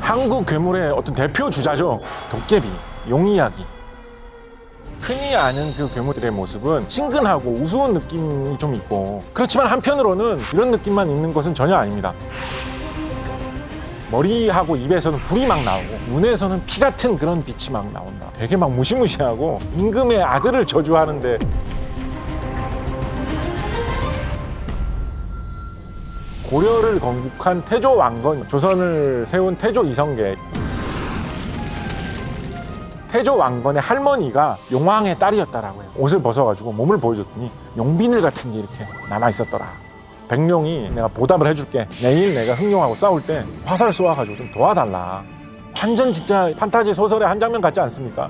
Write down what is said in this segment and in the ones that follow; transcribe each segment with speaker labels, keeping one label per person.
Speaker 1: 한국 괴물의 어떤 대표 주자죠. 도깨비, 용 이야기. 흔히 아는 그 괴물들의 모습은 친근하고 우스운 느낌이 좀 있고, 그렇지만 한편으로는 이런 느낌만 있는 것은 전혀 아닙니다. 머리하고 입에서는 불이 막 나오고 눈에서는 피 같은 그런 빛이 막 나온다. 되게 막 무시무시하고 임금의 아들을 저주하는데, 고려를 건국한 태조 왕건, 조선을 세운 태조 이성계. 태조 왕건의 할머니가 용왕의 딸이었다라고 해요. 옷을 벗어가지고 몸을 보여줬더니 용비늘 같은 게 이렇게 남아있었더라. 백룡이 내가 보답을 해줄게. 내일 내가 흥룡하고 싸울 때 화살 쏘아가지고 좀 도와달라. 완전 진짜 판타지 소설의 한 장면 같지 않습니까?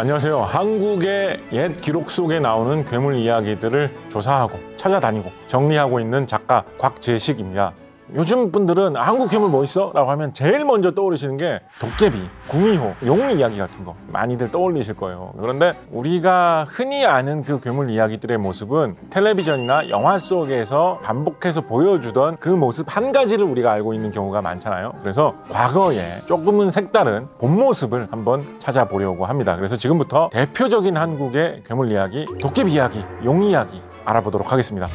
Speaker 1: 안녕하세요. 한국의 옛 기록 속에 나오는 괴물 이야기들을 조사하고 찾아다니고 정리하고 있는 작가 곽재식입니다. 요즘 분들은 한국 괴물 뭐 있어? 라고 하면 제일 먼저 떠오르시는 게 도깨비, 구미호, 용 이야기 같은 거 많이들 떠올리실 거예요. 그런데 우리가 흔히 아는 그 괴물 이야기들의 모습은 텔레비전이나 영화 속에서 반복해서 보여주던 그 모습 한 가지를 우리가 알고 있는 경우가 많잖아요. 그래서 과거에 조금은 색다른 본 모습을 한번 찾아보려고 합니다. 그래서 지금부터 대표적인 한국의 괴물 이야기, 도깨비 이야기, 용 이야기 알아보도록 하겠습니다.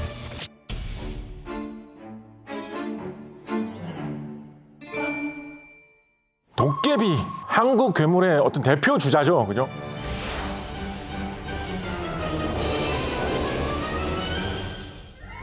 Speaker 1: 도깨비, 한국 괴물의 어떤 대표 주자죠, 그죠?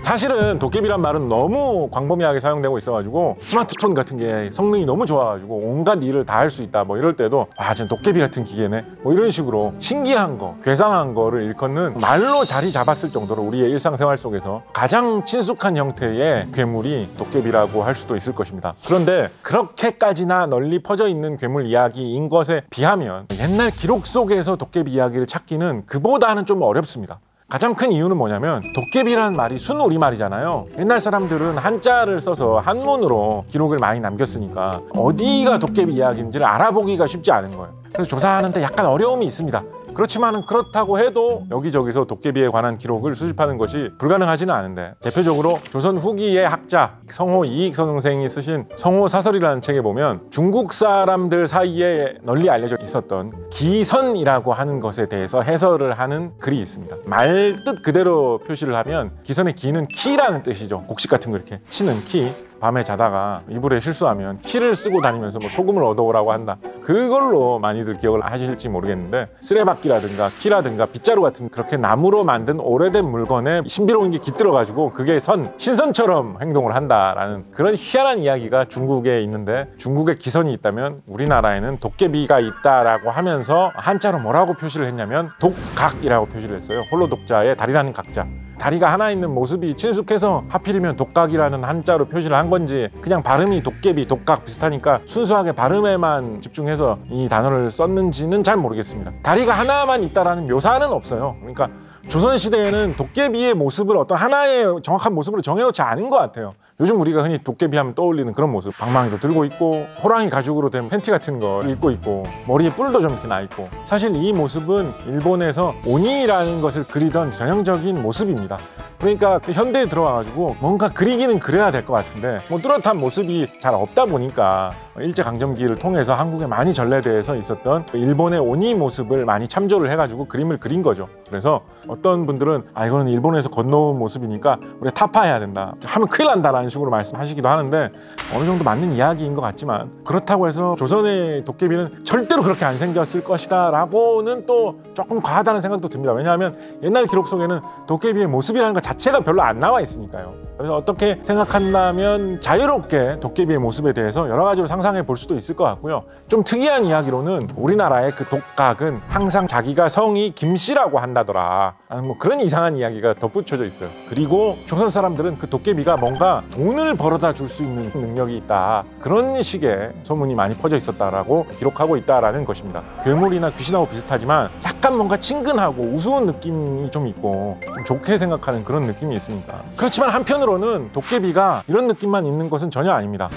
Speaker 1: 사실은 도깨비란 말은 너무 광범위하게 사용되고 있어가지고 스마트폰 같은 게 성능이 너무 좋아가지고 온갖 일을 다 할 수 있다 뭐 이럴 때도 아, 전 도깨비 같은 기계네 뭐 이런 식으로 신기한 거, 괴상한 거를 일컫는 말로 자리 잡았을 정도로 우리의 일상생활 속에서 가장 친숙한 형태의 괴물이 도깨비라고 할 수도 있을 것입니다. 그런데 그렇게까지나 널리 퍼져 있는 괴물 이야기인 것에 비하면 옛날 기록 속에서 도깨비 이야기를 찾기는 그보다는 좀 어렵습니다. 가장 큰 이유는 뭐냐면 도깨비라는 말이 순우리말이잖아요. 옛날 사람들은 한자를 써서 한문으로 기록을 많이 남겼으니까 어디가 도깨비 이야기인지를 알아보기가 쉽지 않은 거예요. 그래서 조사하는데 약간 어려움이 있습니다. 그렇지만 그렇다고 해도 여기저기서 도깨비에 관한 기록을 수집하는 것이 불가능하지는 않은데, 대표적으로 조선 후기의 학자 성호 이익선 선생이 쓰신 성호사설이라는 책에 보면 중국 사람들 사이에 널리 알려져 있었던 기선이라고 하는 것에 대해서 해설을 하는 글이 있습니다. 말 뜻 그대로 표시를 하면 기선의 기는 키라는 뜻이죠. 곡식 같은 거 이렇게 치는 키. 밤에 자다가 이불에 실수하면 키를 쓰고 다니면서 뭐 소금을 얻어오라고 한다. 그걸로 많이들 기억을 하실지 모르겠는데, 쓰레받기라든가 키라든가 빗자루 같은 그렇게 나무로 만든 오래된 물건에 신비로운 게 깃들어가지고 그게 신선처럼 행동을 한다라는 그런 희한한 이야기가 중국에 있는데, 중국에 기선이 있다면 우리나라에는 도깨비가 있다라고 하면서 한자로 뭐라고 표시를 했냐면 독각이라고 표시를 했어요. 홀로 독자에 다리라는 각자. 다리가 하나 있는 모습이 친숙해서 하필이면 독각이라는 한자로 표시를 한 건지, 그냥 발음이 도깨비, 독각 비슷하니까 순수하게 발음에만 집중해서 이 단어를 썼는지는 잘 모르겠습니다. 다리가 하나만 있다라는 묘사는 없어요. 그러니까 조선시대에는 도깨비의 모습을 어떤 하나의 정확한 모습으로 정해놓지 않은 것 같아요. 요즘 우리가 흔히 도깨비 하면 떠올리는 그런 모습, 방망이도 들고 있고 호랑이 가죽으로 된 팬티 같은 거 입고 있고 머리에 뿔도 좀 이렇게 나 있고, 사실 이 모습은 일본에서 오니라는 것을 그리던 전형적인 모습입니다. 그러니까 현대에 들어와가지고 뭔가 그리기는 그려야 될 것 같은데 뭐 뚜렷한 모습이 잘 없다 보니까 일제강점기를 통해서 한국에 많이 전래돼서 있었던 일본의 오니 모습을 많이 참조를 해가지고 그림을 그린 거죠. 그래서 어떤 분들은 아, 이거는 일본에서 건너온 모습이니까 우리가 타파해야 된다, 하면 큰일 난다라는 식으로 말씀하시기도 하는데, 어느 정도 맞는 이야기인 것 같지만 그렇다고 해서 조선의 도깨비는 절대로 그렇게 안 생겼을 것이다 라고는 또 조금 과하다는 생각도 듭니다. 왜냐하면 옛날 기록 속에는 도깨비의 모습이라는 것 자체가 별로 안 나와 있으니까요. 그래서 어떻게 생각한다면 자유롭게 도깨비의 모습에 대해서 여러 가지로 상상해 볼 수도 있을 것 같고요. 좀 특이한 이야기로는 우리나라의 그 독각은 항상 자기가 성이 김씨라고 한다더라, 뭐 그런 이상한 이야기가 덧붙여져 있어요. 그리고 조선 사람들은 그 도깨비가 뭔가 돈을 벌어다 줄 수 있는 능력이 있다, 그런 식의 소문이 많이 퍼져 있었다라고 기록하고 있다라는 것입니다. 괴물이나 귀신하고 비슷하지만 약간 뭔가 친근하고 우스운 느낌이 좀 있고 좀 좋게 생각하는 그런 느낌이 있으니까. 그렇지만 한편으로는 도깨비가 이런 느낌만 있는 것은 전혀 아닙니다.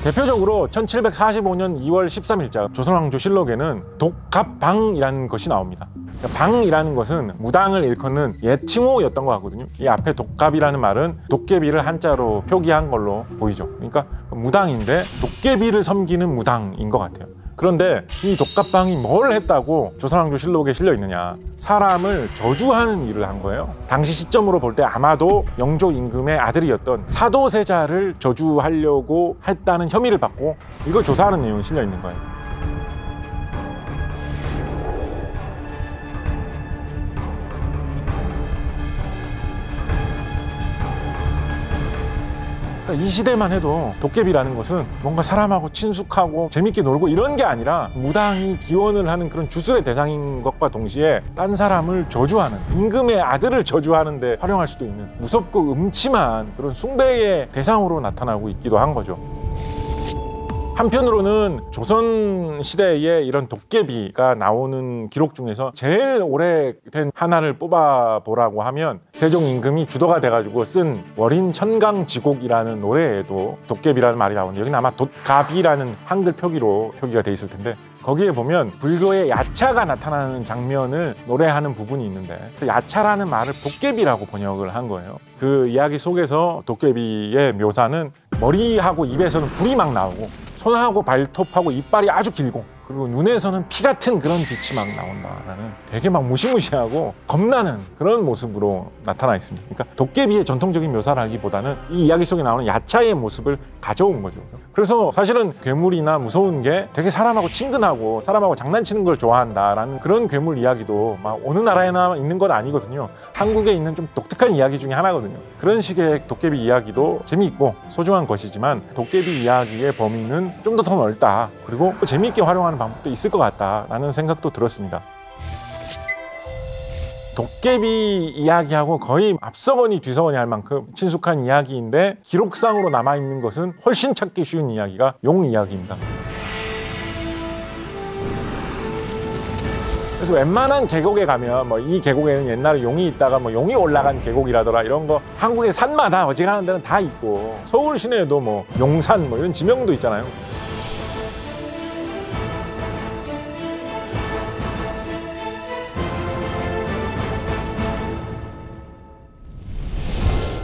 Speaker 1: 대표적으로 1745년 2월 13일자 조선왕조실록에는 독갑방이라는 것이 나옵니다. 방이라는 것은 무당을 일컫는 옛 칭호였던 것 같거든요. 이 앞에 독갑이라는 말은 도깨비를 한자로 표기한 걸로 보이죠. 그러니까 무당인데 도깨비를 섬기는 무당인 것 같아요. 그런데 이 독갑방이 뭘 했다고 조선왕조실록에 실려 있느냐, 사람을 저주하는 일을 한 거예요. 당시 시점으로 볼 때 아마도 영조 임금의 아들이었던 사도세자를 저주하려고 했다는 혐의를 받고 이걸 조사하는 내용이 실려 있는 거예요. 이 시대만 해도 도깨비라는 것은 뭔가 사람하고 친숙하고 재밌게 놀고 이런 게 아니라 무당이 기원을 하는 그런 주술의 대상인 것과 동시에 딴 사람을 저주하는, 임금의 아들을 저주하는 데 활용할 수도 있는 무섭고 음침한 그런 숭배의 대상으로 나타나고 있기도 한 거죠. 한편으로는 조선시대에 이런 도깨비가 나오는 기록 중에서 제일 오래된 하나를 뽑아보라고 하면 세종 임금이 주도가 돼가지고 쓴 월인천강지곡이라는 노래에도 도깨비라는 말이 나오는데, 여기는 아마 돛갑이라는 한글 표기로 표기가 돼 있을 텐데, 거기에 보면 불교의 야차가 나타나는 장면을 노래하는 부분이 있는데, 그 야차라는 말을 도깨비라고 번역을 한 거예요. 그 이야기 속에서 도깨비의 묘사는 머리하고 입에서는 불이 막 나오고 손하고 발톱하고 이빨이 아주 길고, 그리고 눈에서는 피 같은 그런 빛이 막 나온다라는, 되게 막 무시무시하고 겁나는 그런 모습으로 나타나 있습니다. 그러니까 도깨비의 전통적인 묘사를 하기보다는 이 이야기 속에 나오는 야차의 모습을 가져온 거죠. 그래서 사실은 괴물이나 무서운 게 되게 사람하고 친근하고 사람하고 장난치는 걸 좋아한다라는 그런 괴물 이야기도 막 어느 나라에나 있는 건 아니거든요. 한국에 있는 좀 독특한 이야기 중에 하나거든요. 그런 식의 도깨비 이야기도 재미있고 소중한 것이지만, 도깨비 이야기의 범위는 좀 더 넓다, 그리고 재미있게 활용하는 방법도 있을 것 같다라는 생각도 들었습니다. 도깨비 이야기하고 거의 앞서거니 뒤서거니 할 만큼 친숙한 이야기인데, 기록상으로 남아있는 것은 훨씬 찾기 쉬운 이야기가 용 이야기입니다. 그래서 웬만한 계곡에 가면 뭐 이 계곡에는 옛날에 용이 있다가 뭐 용이 올라간 계곡이라더라, 이런 거 한국의 산마다 어지간한 데는 다 있고, 서울 시내에도 뭐 용산 뭐 이런 지명도 있잖아요.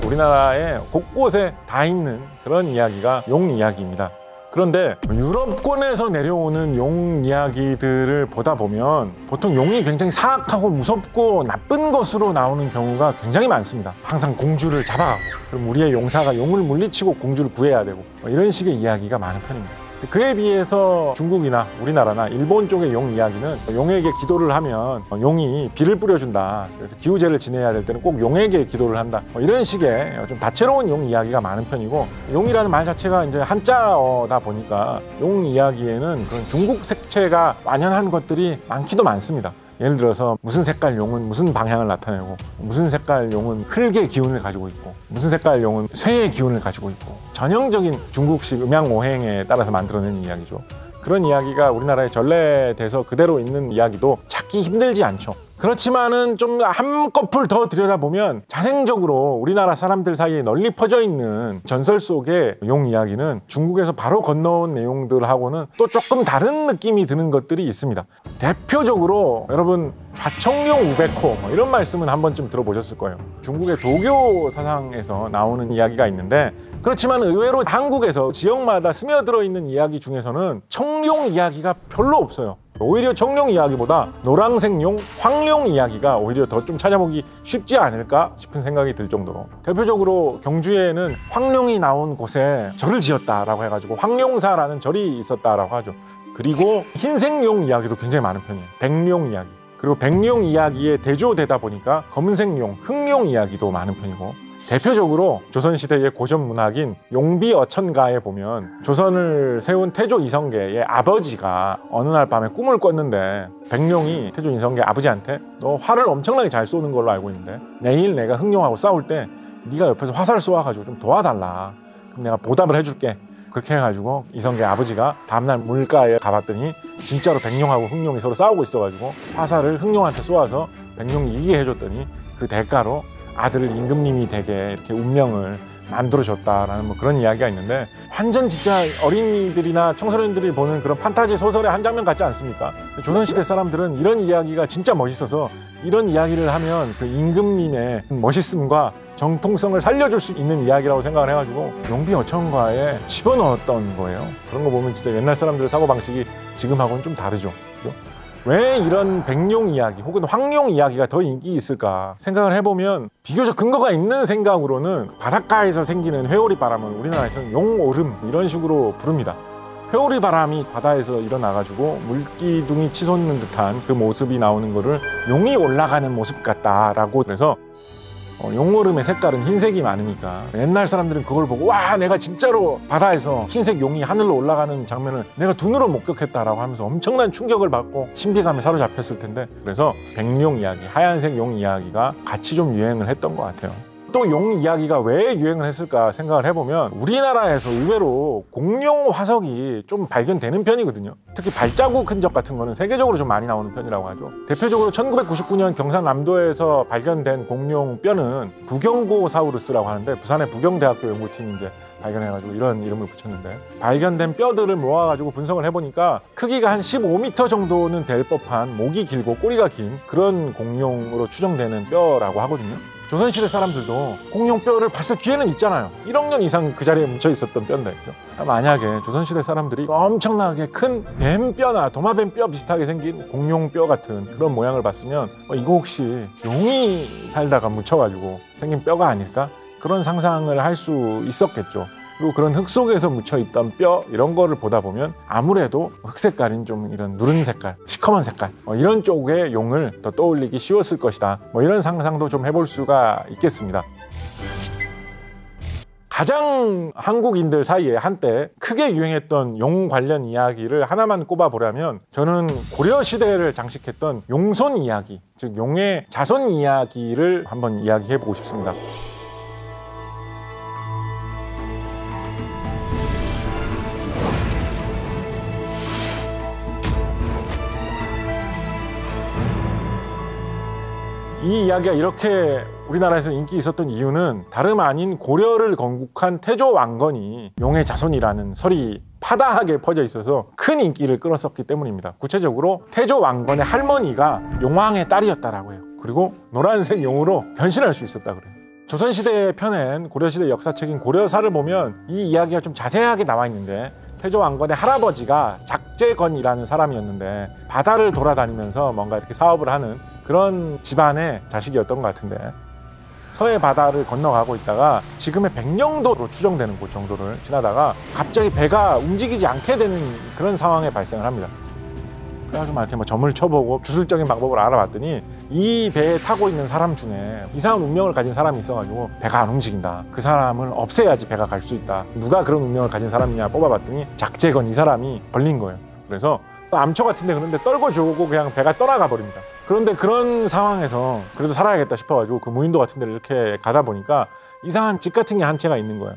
Speaker 1: 우리나라에 곳곳에 다 있는 그런 이야기가 용 이야기입니다. 그런데 유럽권에서 내려오는 용 이야기들을 보다 보면 보통 용이 굉장히 사악하고 무섭고 나쁜 것으로 나오는 경우가 굉장히 많습니다. 항상 공주를 잡아가고, 그럼 우리의 용사가 용을 물리치고 공주를 구해야 되고, 이런 식의 이야기가 많은 편입니다. 그에 비해서 중국이나 우리나라나 일본 쪽의 용 이야기는 용에게 기도를 하면 용이 비를 뿌려준다, 그래서 기우제를 지내야 될 때는 꼭 용에게 기도를 한다, 이런 식의 좀 다채로운 용 이야기가 많은 편이고, 용이라는 말 자체가 이제 한자어다 보니까 용 이야기에는 그런 중국 색채가 완연한 것들이 많기도 많습니다. 예를 들어서 무슨 색깔 용은 무슨 방향을 나타내고, 무슨 색깔 용은 흙의 기운을 가지고 있고, 무슨 색깔 용은 쇠의 기운을 가지고 있고, 전형적인 중국식 음양오행에 따라서 만들어낸 이야기죠. 그런 이야기가 우리나라에 전래돼서 그대로 있는 이야기도 찾기 힘들지 않죠. 그렇지만은 좀 한꺼풀 더 들여다보면 자생적으로 우리나라 사람들 사이에 널리 퍼져 있는 전설 속의 용 이야기는 중국에서 바로 건너온 내용들하고는 또 조금 다른 느낌이 드는 것들이 있습니다. 대표적으로 여러분 좌청룡 우백호 이런 말씀은 한 번쯤 들어보셨을 거예요. 중국의 도교 사상에서 나오는 이야기가 있는데, 그렇지만 의외로 한국에서 지역마다 스며들어 있는 이야기 중에서는 청룡 이야기가 별로 없어요. 오히려 청룡 이야기보다 노란색 용, 황룡 이야기가 오히려 더 좀 찾아보기 쉽지 않을까 싶은 생각이 들 정도로, 대표적으로 경주에는 황룡이 나온 곳에 절을 지었다라고 해가지고 황룡사라는 절이 있었다라고 하죠. 그리고 흰색 용 이야기도 굉장히 많은 편이에요. 백룡 이야기, 그리고 백룡 이야기에 대조되다 보니까 검은색 용, 흑룡 이야기도 많은 편이고, 대표적으로 조선시대의 고전 문학인 용비어천가에 보면 조선을 세운 태조 이성계의 아버지가 어느 날 밤에 꿈을 꿨는데, 백룡이 태조 이성계 아버지한테 너 활을 엄청나게 잘 쏘는 걸로 알고 있는데 내일 내가 흑룡하고 싸울 때 네가 옆에서 화살 쏘아가지고 좀 도와달라, 그럼 내가 보답을 해줄게. 그렇게 해가지고 이성계 아버지가 다음날 물가에 가봤더니 진짜로 백룡하고 흑룡이 서로 싸우고 있어가지고 화살을 흑룡한테 쏘아서 백룡이 이기게 해줬더니 그 대가로 아들을 임금님이 되게 이렇게 운명을 만들어줬다라는 뭐 그런 이야기가 있는데, 완전 진짜 어린이들이나 청소년들이 보는 그런 판타지 소설의 한 장면 같지 않습니까? 조선시대 사람들은 이런 이야기가 진짜 멋있어서 이런 이야기를 하면 그 임금님의 멋있음과 정통성을 살려줄 수 있는 이야기라고 생각을 해가지고 용비어천가에 집어넣었던 거예요. 그런 거 보면 진짜 옛날 사람들의 사고방식이 지금하고는 좀 다르죠. 그죠? 왜 이런 백룡 이야기 혹은 황룡 이야기가 더 인기 있을까 생각을 해보면, 비교적 근거가 있는 생각으로는 바닷가에서 생기는 회오리 바람을 우리나라에서는 용오름 이런 식으로 부릅니다. 회오리 바람이 바다에서 일어나가지고 물기둥이 치솟는 듯한 그 모습이 나오는 거를 용이 올라가는 모습 같다라고, 그래서 용오름의 색깔은 흰색이 많으니까 옛날 사람들은 그걸 보고 와, 내가 진짜로 바다에서 흰색 용이 하늘로 올라가는 장면을 내가 두 눈으로 목격했다라고 하면서 엄청난 충격을 받고 신비감에 사로잡혔을 텐데, 그래서 백룡 이야기, 하얀색 용 이야기가 같이 좀 유행을 했던 것 같아요. 또 용 이야기가 왜 유행을 했을까 생각을 해보면, 우리나라에서 의외로 공룡 화석이 좀 발견되는 편이거든요. 특히 발자국 흔적 같은 거는 세계적으로 좀 많이 나오는 편이라고 하죠. 대표적으로 1999년 경상남도에서 발견된 공룡 뼈는 부경고사우루스라고 하는데, 부산의 부경대학교 연구팀이 이제 발견해가지고 이런 이름을 붙였는데, 발견된 뼈들을 모아가지고 분석을 해보니까 크기가 한 15m 정도는 될 법한, 목이 길고 꼬리가 긴 그런 공룡으로 추정되는 뼈라고 하거든요. 조선시대 사람들도 공룡 뼈를 봤을 기회는 있잖아요. 1억 년 이상 그 자리에 묻혀 있었던 뼈인데, 만약에 조선시대 사람들이 엄청나게 큰 뱀뼈나 도마뱀 뼈 비슷하게 생긴 공룡 뼈 같은 그런 모양을 봤으면 이거 혹시 용이 살다가 묻혀가지고 생긴 뼈가 아닐까? 그런 상상을 할 수 있었겠죠. 그리고 그런 흙 속에서 묻혀있던 뼈 이런 거를 보다 보면 아무래도 흙 색깔인 좀 이런 누른 색깔, 시커먼 색깔 이런 쪽의 용을 더 떠올리기 쉬웠을 것이다. 이런 상상도 좀 해볼 수가 있겠습니다. 가장 한국인들 사이에 한때 크게 유행했던 용 관련 이야기를 하나만 꼽아보라면, 저는 고려시대를 장식했던 용손 이야기, 즉 용의 자손 이야기를 한번 이야기해보고 싶습니다. 이 이야기가 이렇게 우리나라에서 인기 있었던 이유는 다름 아닌 고려를 건국한 태조 왕건이 용의 자손이라는 설이 파다하게 퍼져 있어서 큰 인기를 끌었었기 때문입니다. 구체적으로 태조 왕건의 할머니가 용왕의 딸이었다라고 해요. 그리고 노란색 용으로 변신할 수 있었다 그래요. 조선시대에 펴낸 고려시대 역사책인 고려사를 보면 이 이야기가 좀 자세하게 나와 있는데, 태조 왕건의 할아버지가 작재건이라는 사람이었는데 바다를 돌아다니면서 뭔가 이렇게 사업을 하는 그런 집안의 자식이었던 것 같은데, 서해 바다를 건너가고 있다가 지금의 백령도로 추정되는 곳 정도를 지나다가 갑자기 배가 움직이지 않게 되는 그런 상황에 발생을 합니다. 그래가지고 막 이렇게 점을 쳐보고 주술적인 방법을 알아봤더니 이 배에 타고 있는 사람 중에 이상한 운명을 가진 사람이 있어가지고 배가 안 움직인다. 그 사람을 없애야지 배가 갈 수 있다. 누가 그런 운명을 가진 사람이냐 뽑아봤더니 작재건 이 사람이 걸린 거예요. 그래서 암초 같은데 그런데 떨궈 주고 그냥 배가 떠나가 버립니다. 그런데 그런 상황에서 그래도 살아야겠다 싶어가지고 그 무인도 같은 데를 이렇게 가다 보니까 이상한 집 같은 게 한 채가 있는 거예요.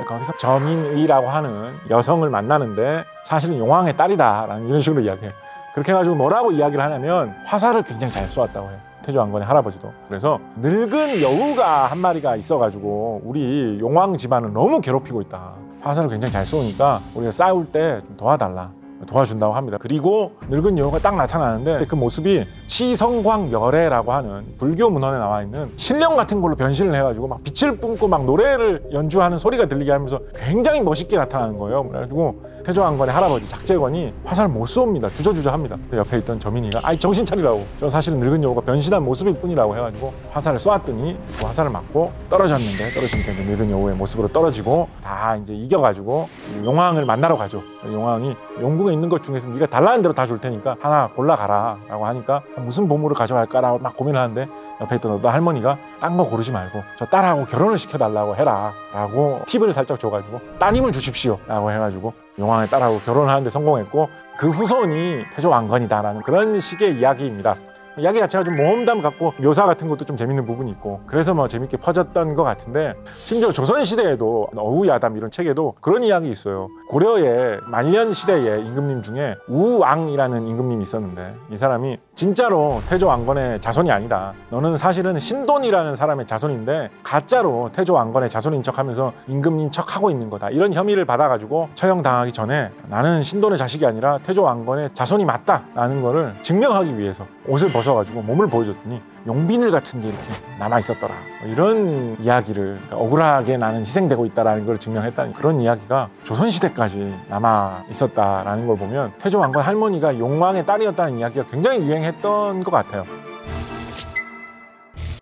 Speaker 1: 거기서 저민의라고 하는 여성을 만나는데 사실은 용왕의 딸이다라는 이런 식으로 이야기해요. 그렇게 해가지고 뭐라고 이야기를 하냐면 화살을 굉장히 잘 쏘았다고 해요. 태조 왕건의 할아버지도. 그래서 늙은 여우가 한 마리가 있어가지고 우리 용왕 집안을 너무 괴롭히고 있다. 화살을 굉장히 잘 쏘니까 우리가 싸울 때 좀 도와달라. 도와준다고 합니다. 그리고 늙은 여우가 딱 나타나는데 그 모습이 치성광열애라고 하는 불교 문헌에 나와 있는 신령 같은 걸로 변신을 해가지고 막 빛을 뿜고 막 노래를 연주하는 소리가 들리게 하면서 굉장히 멋있게 나타나는 거예요. 그래가지고 태조 왕건의 할아버지 작재건이 화살을 못 쏩니다. 주저주저 합니다. 옆에 있던 저민이가 아이 정신 차리라고, 저 사실은 늙은 여우가 변신한 모습일 뿐이라고 해가지고 화살을 쏘았더니 그 화살을 맞고 떨어졌는데, 떨어지니까 이제 늙은 여우의 모습으로 떨어지고 다 이제 이겨가지고 용왕을 만나러 가죠. 용왕이 용궁에 있는 것 중에서 네가 달라는 대로 다 줄 테니까 하나 골라가라 라고 하니까 무슨 보물을 가져갈까라고 막 고민을 하는데, 옆에 있던 어떤 할머니가 딴 거 고르지 말고 저 딸하고 결혼을 시켜달라고 해라 라고 팁을 살짝 줘가지고 따님을 주십시오 라고 해가지고 용왕의 딸하고 결혼을 하는데 성공했고, 그 후손이 태조 왕건이다 라는 그런 식의 이야기입니다. 이야기 자체가 좀 모험담 같고 묘사 같은 것도 좀 재밌는 부분이 있고 그래서 뭐 재밌게 퍼졌던 것 같은데 심지어 조선시대에도 어우야담 이런 책에도 그런 이야기 있어요. 고려의 말년 시대의 임금님 중에 우왕이라는 임금님이 있었는데 이 사람이 진짜로 태조 왕건의 자손이 아니다. 너는 사실은 신돈이라는 사람의 자손인데 가짜로 태조 왕건의 자손인 척하면서 임금님 척하고 있는 거다. 이런 혐의를 받아가지고 처형당하기 전에 나는 신돈의 자식이 아니라 태조 왕건의 자손이 맞다라는 거를 증명하기 위해서 옷을 벗어가지고 몸을 보여줬더니 용비늘 같은 게 이렇게 남아있었더라. 이런 이야기를 억울하게 나는 희생되고 있다는 걸 증명했다는 그런 이야기가 조선시대까지 남아있었다라는 걸 보면 태조 왕건 할머니가 용왕의 딸이었다는 이야기가 굉장히 유행했던 것 같아요.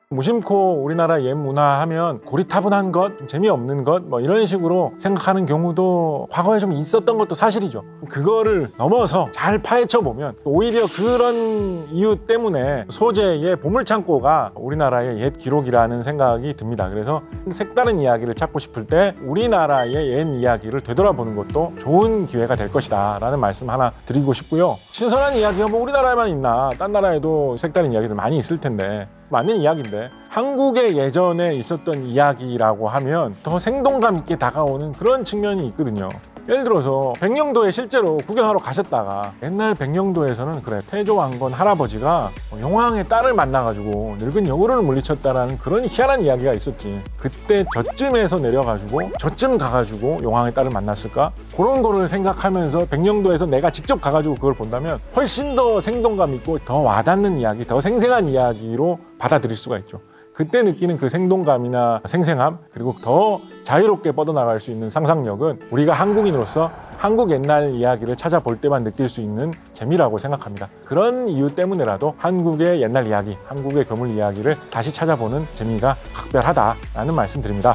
Speaker 1: 무심코 우리나라 옛 문화 하면 고리타분한 것, 좀 재미없는 것 뭐 이런 식으로 생각하는 경우도 과거에 좀 있었던 것도 사실이죠. 그거를 넘어서 잘 파헤쳐 보면 오히려 그런 이유 때문에 소재의 보물창고가 우리나라의 옛 기록이라는 생각이 듭니다. 그래서 색다른 이야기를 찾고 싶을 때 우리나라의 옛 이야기를 되돌아보는 것도 좋은 기회가 될 것이다 라는 말씀 하나 드리고 싶고요. 신선한 이야기가 뭐 우리나라에만 있나, 딴 나라에도 색다른 이야기들 많이 있을 텐데 맞는 이야기인데 한국의 예전에 있었던 이야기라고 하면 더 생동감 있게 다가오는 그런 측면이 있거든요. 예를 들어서 백령도에 실제로 구경하러 가셨다가 옛날 백령도에서는 그래 태조 왕건 할아버지가 용왕의 딸을 만나가지고 늙은 여우를 물리쳤다라는 그런 희한한 이야기가 있었지. 그때 저쯤에서 내려가지고 저쯤 가가지고 용왕의 딸을 만났을까? 그런 거를 생각하면서 백령도에서 내가 직접 가가지고 그걸 본다면 훨씬 더 생동감 있고 더 와닿는 이야기, 더 생생한 이야기로 받아들일 수가 있죠. 그때 느끼는 그 생동감이나 생생함 그리고 더 자유롭게 뻗어나갈 수 있는 상상력은 우리가 한국인으로서 한국 옛날 이야기를 찾아볼 때만 느낄 수 있는 재미라고 생각합니다. 그런 이유 때문에라도 한국의 옛날 이야기, 한국의 괴물 이야기를 다시 찾아보는 재미가 각별하다라는 말씀 드립니다.